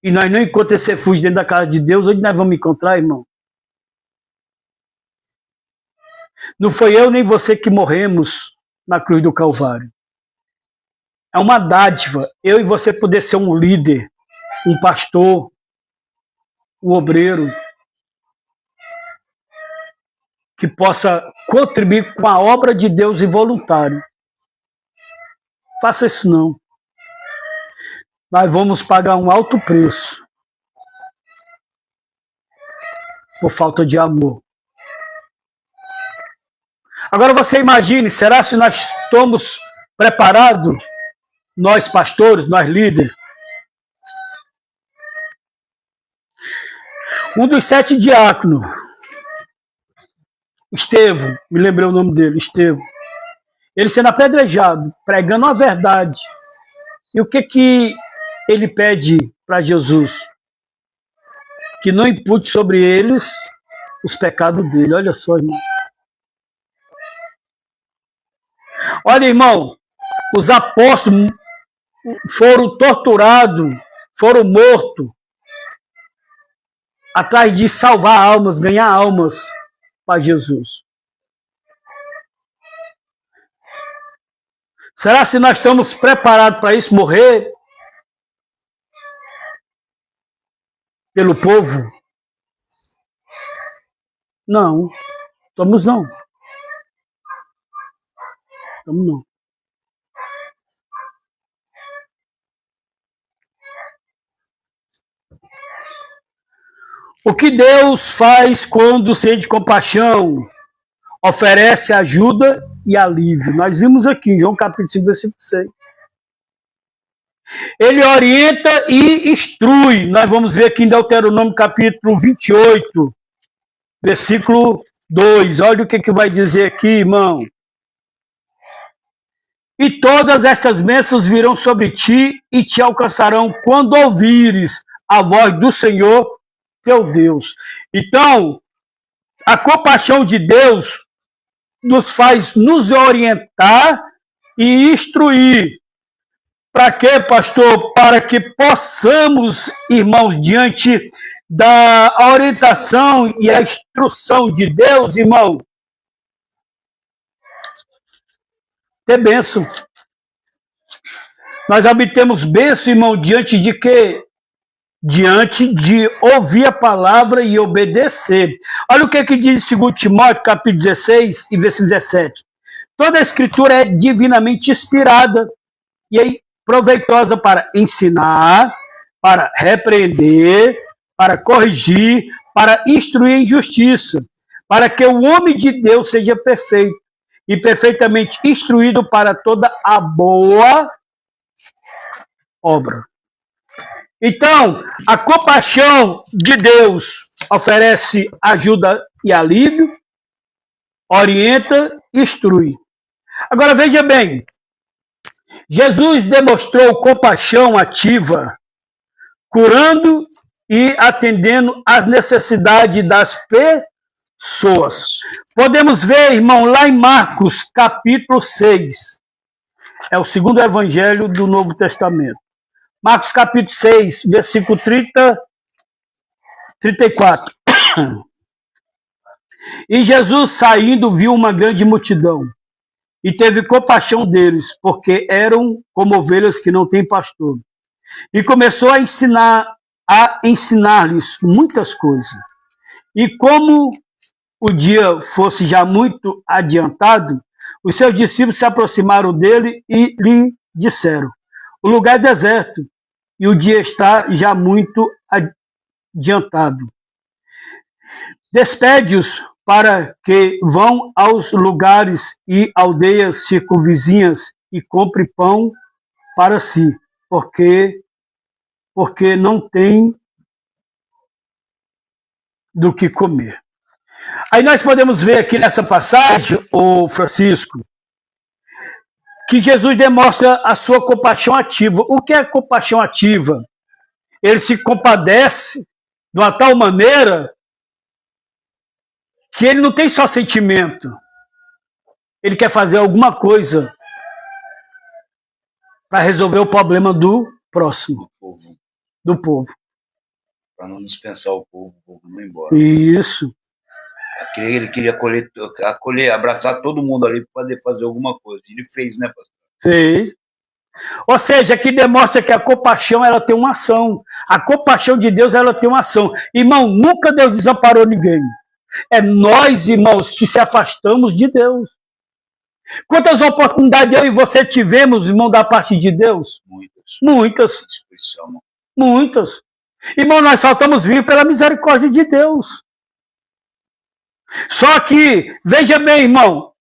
e nós não encontramos esse refúgio dentro da casa de Deus, onde nós vamos encontrar, irmão? Não foi eu nem você que morremos na cruz do Calvário. É uma dádiva eu e você poder ser um líder, um pastor, um obreiro, que possa contribuir com a obra de Deus e voluntário. Faça isso não. Nós vamos pagar um alto preço por falta de amor. Agora você imagine, será se nós estamos preparados, nós pastores, nós líderes? Um dos 7 diáconos, Estevão, me lembrei o nome dele, Estevão, ele sendo apedrejado, pregando a verdade. E o que ele pede para Jesus? Que não impute sobre eles os pecados dele. Olha só, irmão. Olha, irmão, os apóstolos foram torturados, foram mortos, atrás de salvar almas, ganhar almas para Jesus. Será se nós estamos preparados para isso, morrer pelo povo? Não, estamos não. Estamos não. O que Deus faz quando sente compaixão? Oferece ajuda e alívio. Nós vimos aqui em João capítulo 5, versículo 6. Ele orienta e instrui. Nós vamos ver aqui em Deuteronômio capítulo 28, versículo 2. Olha o que vai dizer aqui, irmão. E todas estas bênçãos virão sobre ti e te alcançarão quando ouvires a voz do Senhor teu Deus. Então, a compaixão de Deus nos faz nos orientar e instruir. Para quê, pastor? Para que possamos, irmãos, diante da orientação e a instrução de Deus, irmão, ter bênção. Nós obtemos bênção, irmão, diante de quê? Diante de ouvir a palavra e obedecer. Olha o que diz 2 Timóteo, capítulo 16 e versículo 17. Toda a escritura é divinamente inspirada e é proveitosa para ensinar, para repreender, para corrigir, para instruir em justiça, para que o homem de Deus seja perfeito e perfeitamente instruído para toda a boa obra. Então, a compaixão de Deus oferece ajuda e alívio, orienta e instrui. Agora veja bem, Jesus demonstrou compaixão ativa, curando e atendendo às necessidades das pessoas. Podemos ver, irmão, lá em Marcos, capítulo 6. É o segundo evangelho do Novo Testamento. Marcos capítulo 6, versículo 34. E Jesus, saindo, viu uma grande multidão e teve compaixão deles, porque eram como ovelhas que não têm pastor. E começou a ensinar-lhes muitas coisas. E como o dia fosse já muito adiantado, Os seus discípulos se aproximaram dele e lhe disseram: o lugar é deserto e o dia está já muito adiantado. Despede-os para que vão aos lugares e aldeias circunvizinhas e compre pão para si, porque não tem do que comer. Aí nós podemos ver aqui nessa passagem, ô Francisco, que Jesus demonstra a sua compaixão ativa. O que é compaixão ativa? Ele se compadece de uma tal maneira que ele não tem só sentimento. Ele quer fazer alguma coisa para resolver o problema do próximo, do povo. Para não dispensar o povo não ir embora. Isso. Ele queria acolher, abraçar todo mundo ali para poder fazer alguma coisa. Ele fez, né, pastor? Fez. Ou seja, que demonstra que a compaixão ela tem uma ação. A compaixão de Deus ela tem uma ação. Irmão, nunca Deus desamparou ninguém. É nós, irmãos, que se afastamos de Deus. Quantas oportunidades eu e você tivemos, irmão, da parte de Deus? Muitas. Muitas. Irmão, nós só estamos vivos pela misericórdia de Deus. Só que, veja bem, irmão,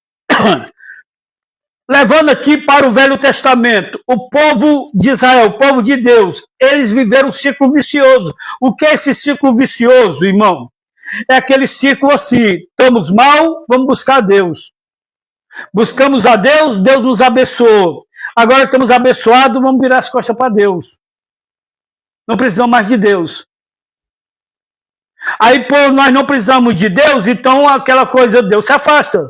levando aqui para o Velho Testamento, o povo de Israel, o povo de Deus, eles viveram um ciclo vicioso. O que é esse ciclo vicioso, irmão? É aquele ciclo assim, estamos mal, vamos buscar Deus. Buscamos a Deus, Deus nos abençoou. Agora estamos abençoados, vamos virar as costas para Deus. Não precisamos mais de Deus. Aí, pô, nós não precisamos de Deus, então aquela coisa, Deus se afasta.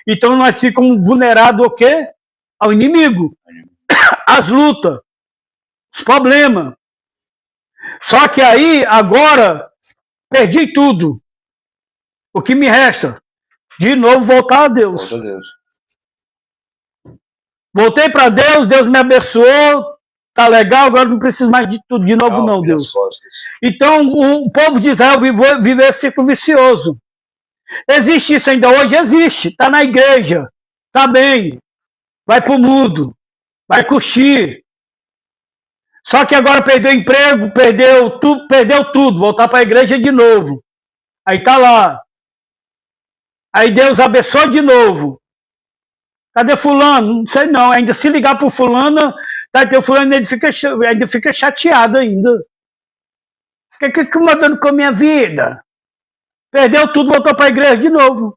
Então nós ficamos vulnerados ao quê? Ao inimigo. As lutas, os problemas. Só que aí, agora, perdi tudo. O que me resta? De novo voltar a Deus. Voltei para Deus, Deus me abençoou, tá legal, agora não preciso mais de tudo de novo não, Deus. Então, o povo de Israel vive esse ciclo vicioso. Existe isso ainda hoje? Existe. Está na igreja, está bem, vai para o mundo, vai curtir. Só que agora perdeu emprego, perdeu tudo, voltar para a igreja de novo. Aí está lá. Aí Deus abençoa de novo. Cadê fulano? Não sei não. Ainda se ligar para o fulano, o fulano ainda fica chateado ainda. O que eu estou dando com a minha vida? Perdeu tudo, voltou para a igreja de novo.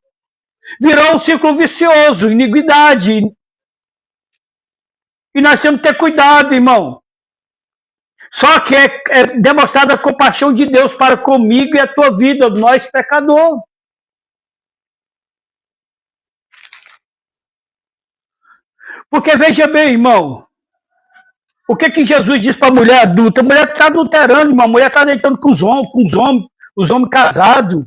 Virou um ciclo vicioso, iniquidade. E nós temos que ter cuidado, irmão. Só que é demonstrada a compaixão de Deus para comigo e a tua vida, nós pecador. Porque veja bem, irmão, o que Jesus diz para a mulher adulta? A mulher está adulterando, irmão. A mulher está deitando com os homens casados.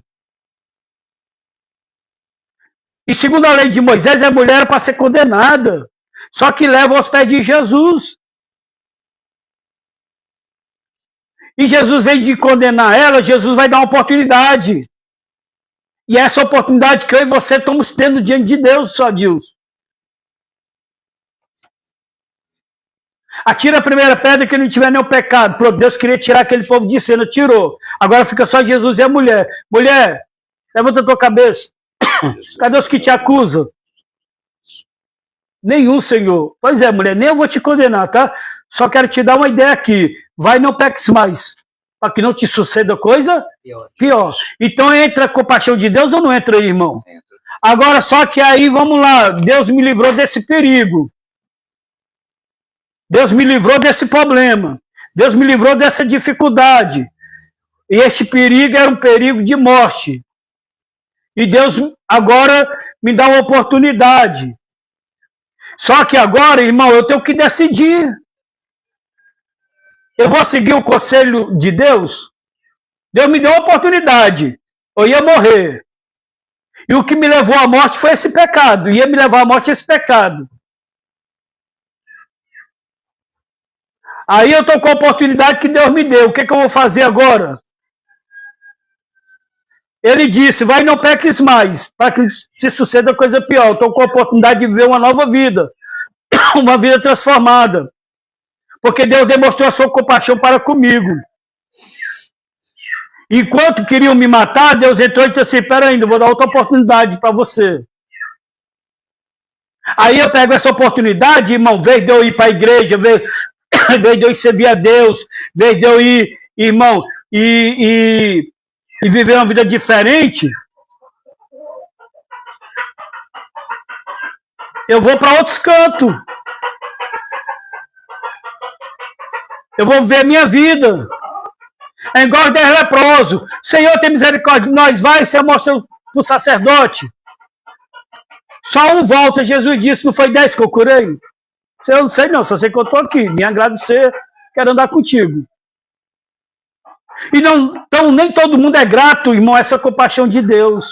E segundo a lei de Moisés, a mulher era para ser condenada. Só que leva aos pés de Jesus. E Jesus, em vez de condenar ela, Jesus vai dar uma oportunidade. E é essa oportunidade que eu e você estamos tendo diante de Deus, só Deus. Atira a primeira pedra que não tiver nenhum pecado. Pronto, Deus queria tirar aquele povo de cena, tirou. Agora fica só Jesus e a mulher. Mulher, levanta a tua cabeça. Cadê os que te acusam? Nenhum, Senhor. Pois é, mulher, nem eu vou te condenar, tá? Só quero te dar uma ideia aqui. Vai, não peques mais. Para que não te suceda coisa pior. Então entra a compaixão de Deus ou não entra aí, irmão? Entra. Agora, só que aí, vamos lá. Deus me livrou desse perigo. Deus me livrou desse problema. Deus me livrou dessa dificuldade. E esse perigo era um perigo de morte. E Deus agora me dá uma oportunidade. Só que agora, irmão, eu tenho que decidir. Eu vou seguir o conselho de Deus? Deus me deu uma oportunidade. Eu ia morrer. E o que me levou à morte foi esse pecado. Ia me levar à morte esse pecado. Aí eu estou com a oportunidade que Deus me deu. O que eu vou fazer agora? Ele disse, vai e não peques mais, para que te suceda coisa pior. Estou com a oportunidade de viver uma nova vida, uma vida transformada. Porque Deus demonstrou a sua compaixão para comigo. Enquanto queriam me matar, Deus entrou e disse assim, peraí, vou dar outra oportunidade para você. Aí eu pego essa oportunidade, irmão, em vez de eu ir para a igreja, em vez de eu ir servir a Deus, em vez de eu ir, irmão, e viver uma vida diferente, eu vou para outros cantos. Eu vou viver a minha vida. É igual os 10 leprosos. Senhor, tem misericórdia de nós. Vai, você mostra para o sacerdote. Só um volta. Jesus disse, não foi 10 que eu curei? Eu não sei não, só sei que eu estou aqui. Me agradecer, quero andar contigo. E não, então, nem todo mundo é grato, irmão, essa compaixão de Deus.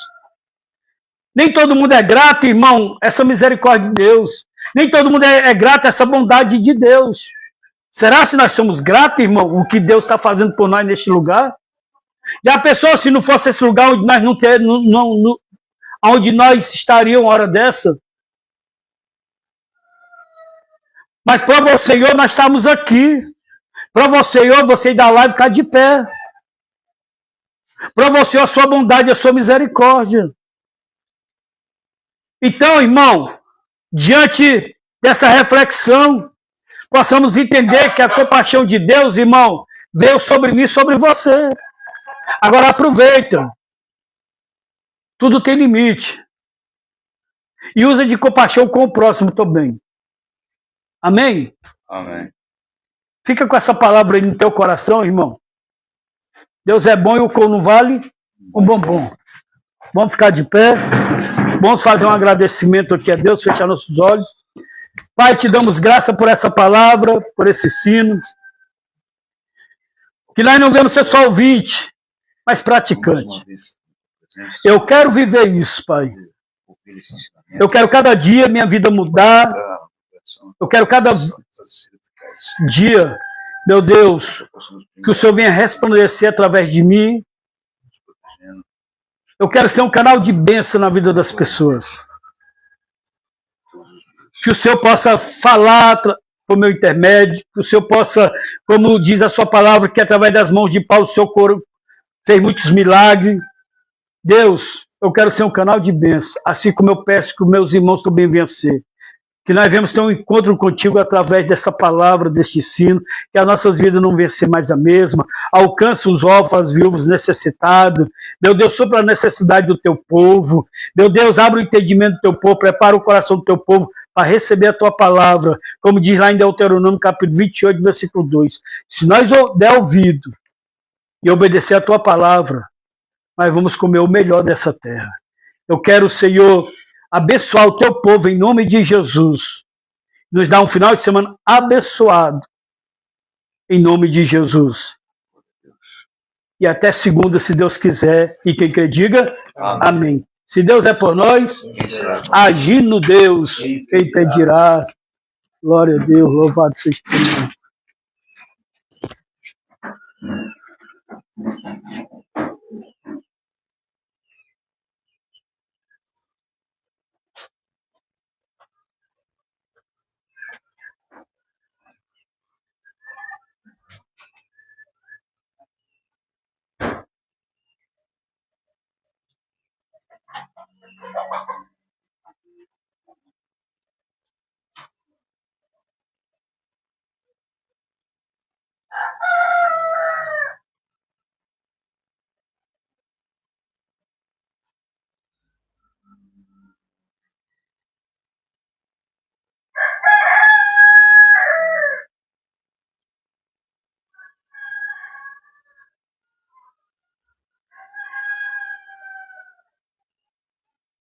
Nem todo mundo é grato, irmão, essa misericórdia de Deus. Nem todo mundo é grato essa bondade de Deus. Será se nós somos gratos, irmão, o que Deus está fazendo por nós neste lugar? Já pensou se não fosse esse lugar onde nós onde nós estaríamos uma hora dessa? Mas para o Senhor nós estamos aqui. Para o Senhor você ir da live e ficar de pé. Para você a sua bondade, a sua misericórdia. Então, irmão, diante dessa reflexão, possamos entender que a compaixão de Deus, irmão, veio sobre mim e sobre você. Agora aproveita. Tudo tem limite. E usa de compaixão com o próximo também. Amém? Amém. Fica com essa palavra aí no teu coração, irmão. Deus é bom e o cão não vale um bombom. Vamos ficar de pé. Vamos fazer um agradecimento aqui a Deus, fechar nossos olhos. Pai, te damos graça por essa palavra, por esse sino. Que nós não vamos ser só ouvinte, mas praticante. Eu quero viver isso, Pai. Eu quero cada dia minha vida mudar. Eu quero cada dia, meu Deus, que o Senhor venha resplandecer através de mim. Eu quero ser um canal de bênção na vida das pessoas. Que o Senhor possa falar por meu intermédio, que o Senhor possa, como diz a sua palavra, que através das mãos de Paulo o seu corpo fez muitos milagres. Deus, eu quero ser um canal de bênção, assim como eu peço que os meus irmãos também venham ser. Que nós venhamos ter um encontro contigo através dessa palavra, deste ensino, que as nossas vidas não venham ser mais a mesma. Alcança os órfãos, viúvos, necessitados. Meu Deus, supra a necessidade do teu povo. Meu Deus, abre o entendimento do teu povo, prepara o coração do teu povo para receber a tua palavra. Como diz lá em Deuteronômio, capítulo 28, versículo 2. Se nós der ouvido e obedecer a tua palavra, nós vamos comer o melhor dessa terra. Eu quero, Senhor, abençoar o teu povo em nome de Jesus. Nos dá um final de semana abençoado em nome de Jesus. E até segunda, se Deus quiser. E quem quer diga, amém. Amém. Se Deus é por nós, agindo Deus, quem pedirá. Glória a Deus, louvado seja o Senhor.